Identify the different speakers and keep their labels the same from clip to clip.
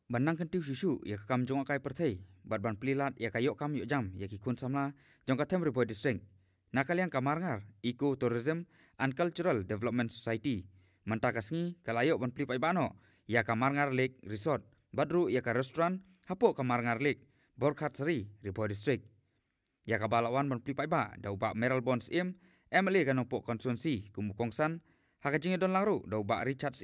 Speaker 1: Banang kentiu susu ya kam jong kai perthei bat ban plilat ya kayok kam yuk jam ya ki kun samla jong katem Bhoi district nakaliang ka Marngar Eco Tourism and Cultural Development Society mantakasngi kalayok ban pli pai bano ya ka Marngar Lake Resort badru ya ka restaurant hapo ka Marngar Lake Borkhat Sari Bhoi district ya ka balawan ban pli pai ba dau ba Meral Bonds MLA ka nongpo konstituensi kumukongsan hakajinge don langru dau ba Richard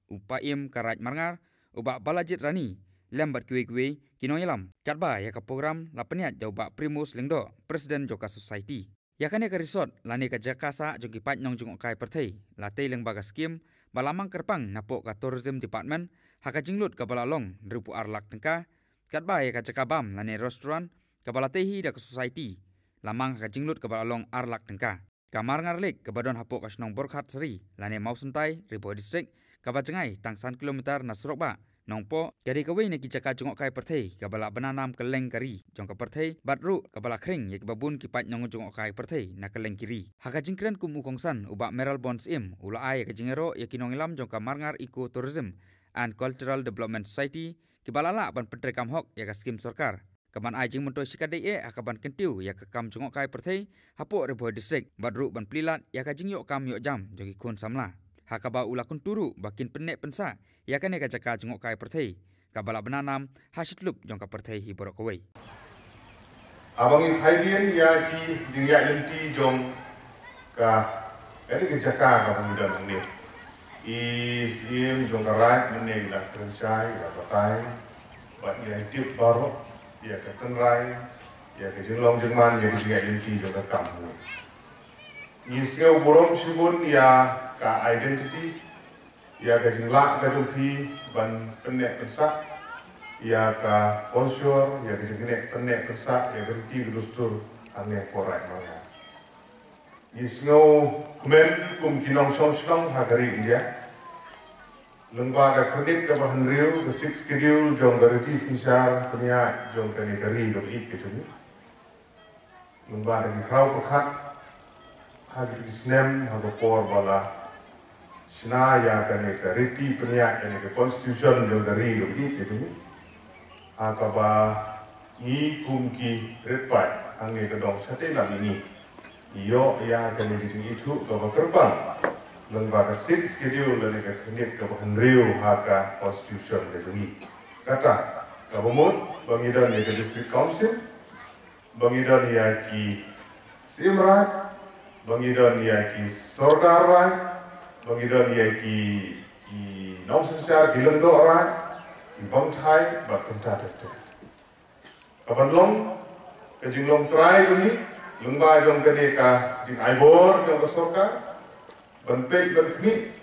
Speaker 1: upa karaj Marngar ubak balajit rani lembat kuwe-kuwe kinoilam katba ya ka program lapeniat jau bak Primus Lengdo Presiden Joka Society ya kan ya ka resort lani ka jakasa jogi pat nong jung kai perthei latei leng baga skim balamang kerpang napo ka tourism department haka jinglut ka balalong rupu arlak tengka katba ya ka jakabam lani restaurant ka balatehi da ka society lamang haka jinglut ka balalong arlak tengka ka Marngar Lake ka badon hapo ka snong Borkhat Sari lani Mausuntai Bhoi district kabajengai tangsan kilometer nasrokba nongpo jadi kawai ne kijaka jongok kai perthei kabala bananam keleng kari jong ka perthei batru kabala kring ye babun kipat nong jongok kai perthei na keleng kiri haka jingkren kum ukongsan uba Meral Bonds ula ai ka jingero ye kinongilam jong ka Marngar Eco Tourism and Cultural Development Society kibalala ban petre kam hok ya ka skim sarkar kaban ai jing monto sikade e akaban kentiu ya ka kam jongok kai perthei hapo Bhoi district badru ban plilat ya ka jingyok kam yok jam jogi kun samla hakaba ulakun turu bakin penek pensa ya kan ka jaka jengok kai perthei kabala benanam hasitlup jong ka perthei hi borok kawai
Speaker 2: abangin haidien ya ki jingya lenti jong ka ini ke jaka ka pengidan ni jong ka rat mene la kerensai la batai bat ya tip baru ya ka tenrai ya ke jenglong jengman ya jingya lenti jong ka kamu Isngeu borom sibun ya ka identity ya ka jingla ka jumpi ban penek pensak ya ka sponsor ya ka jingnek penek pensak ya berti gustur ane porai manga Isngeu kumen kum kinong song hagari India lengba ka kredit ka bahan riu ka six schedule jong gariti sinsar punya jong ka negari do ik ke tuni lengba ka krau perkhat hagi snem hago por bala sna ya kane ka riti penya kane ka constitution jo dari yogi itu akaba ni kumki repat ange ka dong sate lam ini iyo ya kane di sini itu ka kerpang lengba ka six schedule lane ka khnit ka hanriu haka constitution ka jogi kata ka bomot bangidan ya ka district council bangidan ya ki simrat bangidan ya ki sordaran bangidan ya ki nongsensyar ki lengdoran ki bangthai bat kenta tete kaban long ke jinglong trai kuni lengba jong kene ka jing aibor jong ka sorka ban pek ban kni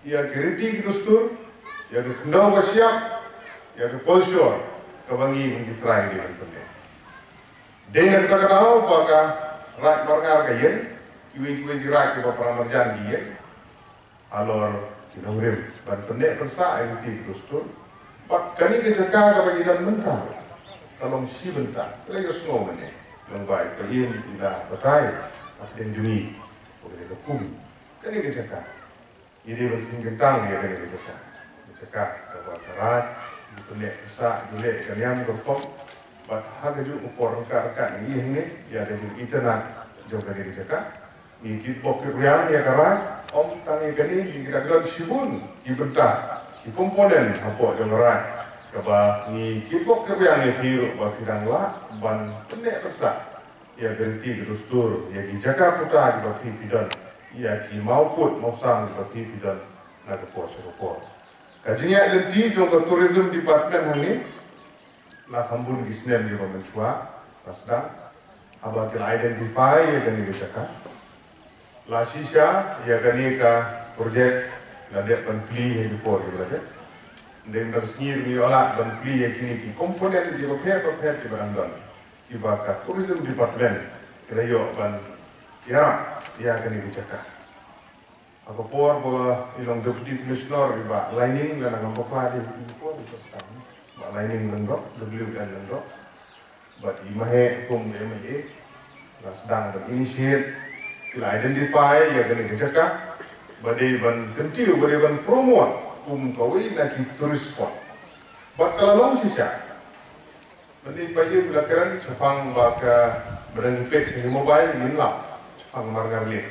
Speaker 2: ya ki riti ki dustur ya ki kendo ka siap ya ki polsyor ka bangi mung ki trai di ban pende dengan ka katau pa ka rat marngar ka yen kiwe jirak ke bapa marjan dia alor kinongrim ban pendek persa IUT kustur pat kani ke jaka ka bagi dan mentah kalau si bentah lagi semua mene lembai keim ida batai apden juni boleh ke kum kani ke jaka ini berfing gentang ya kani ke jaka ka batarat pendek persa dule kaniam ke pom bat haga ju upor ka ni ini ya de internet jo kani ke jaka ni kipok krian ya karan om tangi kani ni kita gelar sibun ibentah di komponen apa yang rai kaba ni kipok krian ya hiru ba kidang la ban pendek persa ya berhenti gerustur ya di jaga putra di ba pidan ya ki mauput mausang di ba pidan na ke pos kajinya lenti jong ke tourism department hani la kambun gisnem di ba mensua pasda aba kil identify ya kani jaga la shisha ya kani ka projek la dek ban Plie yang dipor gitu aja dan bersngir mi olah ban Plie yang kini ki komponen di repair di barangdan ki baka tourism department kira yo ban ya kani bicara apa por bo ilong deputy commissioner ba lining la nang apa di por di sekarang ba lining lengkap WN lengkap ba imahe kum MLA la sedang berinisiat kita identify ya kena kerjakan, badai ban kentiu, badai ban promote, kawin lagi turis spot. Buat kalau long sisa, nanti pagi belakangan cepang baka berengpek di mobile ini lah, cepang Marngar Lake,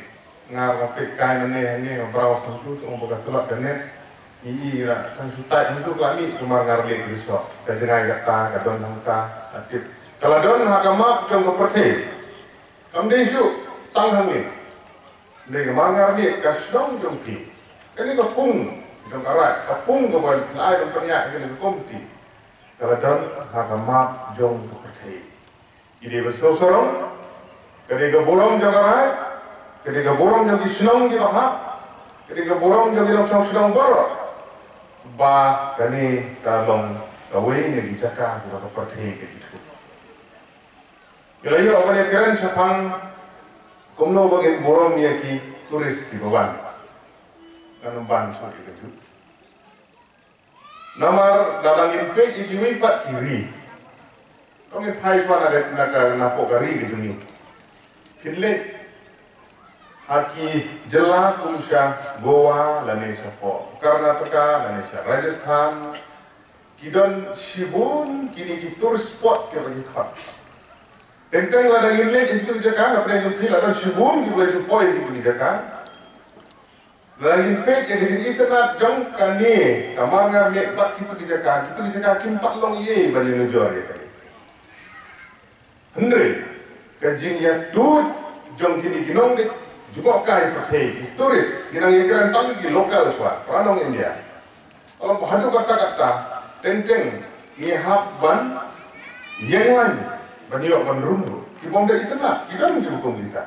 Speaker 2: ngar pek kain ini browse itu, orang buka telak internet, ini lah kan sutai untuk lami ke Marngar Lake resort, kajengai kata, kadon hangka, aktif. Kalau don hakamat jom keperti, kamde isu tanghang ni, dari Marngar Lake kasdong jom ti, ini kepung. Jom karat, kapung ke bawah, air dan penyak ke komti. Kalau dan hakamat jom kepercayaan. Jadi bersorong, ketika borong jom karat, ketika borong jom disenang di bahak, ketika borong jom dilaksanakan sedang barat. Bah kini kalong kawe ni dijaka kita kepercayaan gitu. Kalau ia orang yang keren sepang, kumno bagian borong ni ki turis di bawah. Kanong banso itu. Namar dadangin page ikiwi pat kiri. Kongin thai swan ada napok kari gitu ni. Kinle haki jela kumsha Goa lanesha po. Karnataka lanesha Rajasthan. Kidon Shibun kini kitur spot ke bagi khat. Tentang ladangin lek itu jakan apa yang pilih ladang Shibun ki boleh jupoi gitu di jakan. Lain pek yang di internet jong kani Marngar Lake bat kita dijaka kimpat long ye bagi nujur ya kali. Hendri kajing ya tut jong kini kinong de juga kai pakai turis kinang ikan tangi di lokal swa ranong India. Kalau hadu kata-kata tenteng ni ban yang lain baniok banrundu kibong dari internet kita mungkin hukum kita.